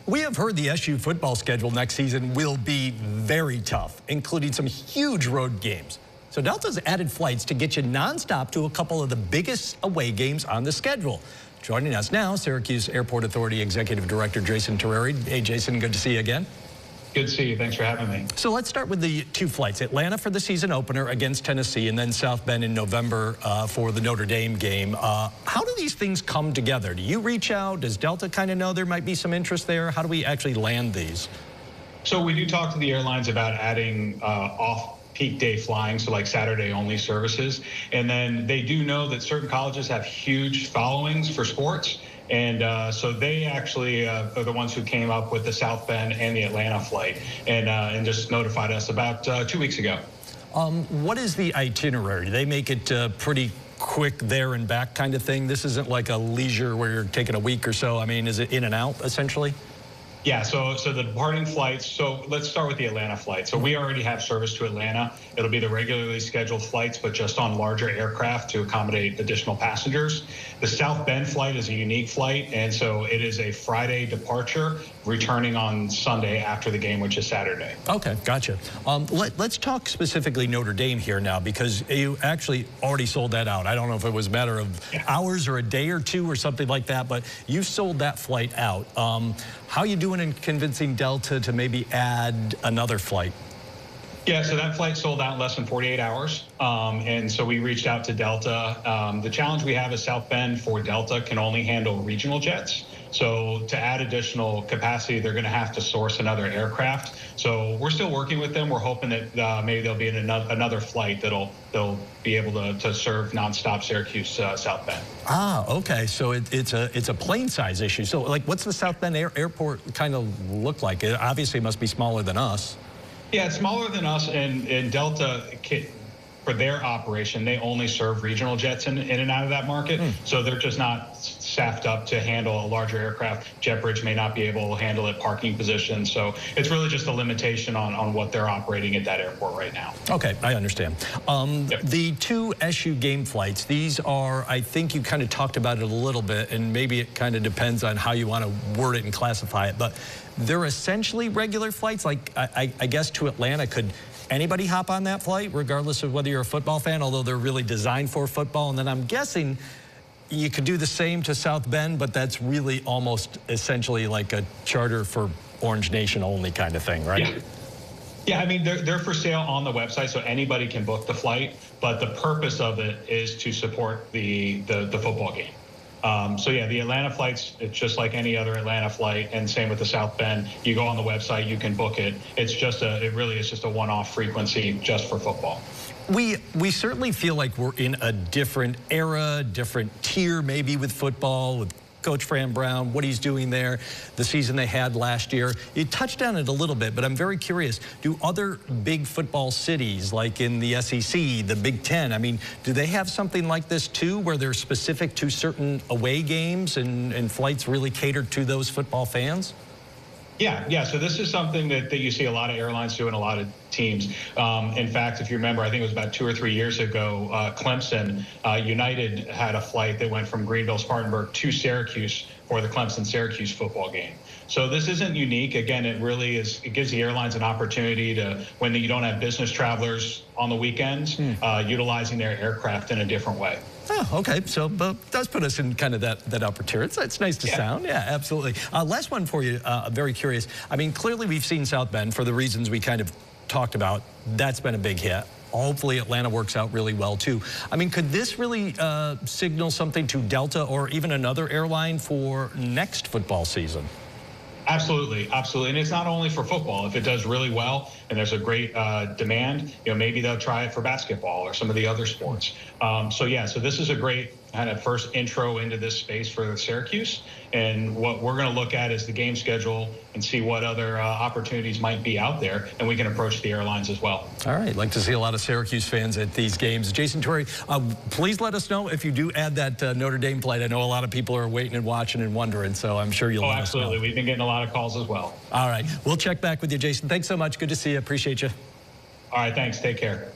We have heard the SU football schedule next season will be very tough, including some huge road games. So Delta's added flights to get you nonstop to a couple of the biggest away games on the schedule. Joining us now, Syracuse Airport Authority Executive Director Jason Terreri. Hey, Jason, good to see you again. Good to see you. Thanks for having me. So let's start with the two flights. Atlanta for the season opener against Tennessee, and then South Bend in November for the Notre Dame game. How do these things come together? Do you reach out? Does Delta kind of know there might be some interest there? How do we actually land these? So we do talk to the airlines about adding off-peak day flying, so like Saturday-only services. And then they do know that certain colleges have huge followings for sports. And so they actually are the ones who came up with the South Bend and the Atlanta flight and just notified us about 2 weeks ago. What is the itinerary? Do they make it pretty quick there and back kind of thing? This isn't like a leisure where you're taking a week or so. I mean, is it in and out essentially? Yeah, so the departing flights, so let's start with the Atlanta flight. So we already have service to Atlanta. It'll be the regularly scheduled flights, but just on larger aircraft to accommodate additional passengers. The South Bend flight is a unique flight, and so it is a Friday departure, returning on Sunday after the game, which is Saturday. Okay, gotcha. Let's talk specifically Notre Dame here now, because you actually already sold that out. I don't know if it was a matter of hours or a day or two or something like that, but you sold that flight out. How are you doing in convincing Delta to maybe add another flight? Yeah, so that flight sold out in less than 48 hours. And so we reached out to Delta. The challenge we have is South Bend for Delta can only handle regional jets. So to add additional capacity, they're going to have to source another aircraft. So we're still working with them. We're hoping that maybe there'll be another flight they'll be able to serve nonstop Syracuse South Bend. Ah, okay. So it's a plane size issue. So like, what's the South Bend airport kind of look like? It obviously must be smaller than us. Yeah, it's smaller than us, and Delta, for their operation, they only serve regional jets in and out of that market. So they're just not staffed up to handle a larger aircraft. JetBridge may not be able to handle it, parking positions. So it's really just a limitation on what they're operating at that airport right now. Okay, I understand. The two SU game flights, these are, I think you kind of talked about it a little bit, and maybe it kind of depends on how you want to word it and classify it, but they're essentially regular flights. Like, I guess to Atlanta, could anybody hop on that flight, regardless of whether you're a football fan, although they're really designed for football? And then I'm guessing you could do the same to South Bend, but that's really almost essentially like a charter for Orange Nation only kind of thing, right? Yeah. Yeah, I mean, they're for sale on the website, so anybody can book the flight, but the purpose of it is to support the football game. So yeah, the Atlanta flights, it's just like any other Atlanta flight, and same with the South Bend. You go on the website, you can book it. It really is just a one-off frequency just for football. We certainly feel like we're in a different era, different tier maybe with football, with Coach Fran Brown, what he's doing there, the season they had last year. You touched on it a little bit, but I'm very curious. Do other big football cities, like in the SEC, the Big Ten, I mean, do they have something like this too, where they're specific to certain away games and flights really catered to those football fans? Yeah. So this is something that you see a lot of airlines do and a lot of teams. In fact, if you remember, I think it was about 2 or 3 years ago, Clemson United had a flight that went from Greenville, Spartanburg to Syracuse for the Clemson-Syracuse football game. So this isn't unique. Again, it really is. It gives the airlines an opportunity to, when you don't have business travelers on the weekends, utilizing their aircraft in a different way. Oh, okay. So it does put us in kind of that upper tier. It's nice to sound. Yeah, absolutely. Last one for you. I'm very curious. I mean, clearly we've seen South Bend for the reasons we kind of talked about. That's been a big hit. Hopefully Atlanta works out really well too. I mean, could this really signal something to Delta or even another airline for next football season? Absolutely. And it's not only for football. If it does really well and there's a great demand, maybe they'll try it for basketball or some of the other sports. So this is a great kind of first intro into this space for Syracuse. And what we're going to look at is the game schedule and see what other opportunities might be out there, and we can approach the airlines as well. All right. Like to see a lot of Syracuse fans at these games. Jason Terreri, please let us know if you do add that Notre Dame flight. I know a lot of people are waiting and watching and wondering, so I'm sure you'll let us know. Absolutely. We've been getting a lot of calls as well. All right. We'll check back with you, Jason. Thanks so much. Good to see you. Appreciate you. All right. Thanks. Take care.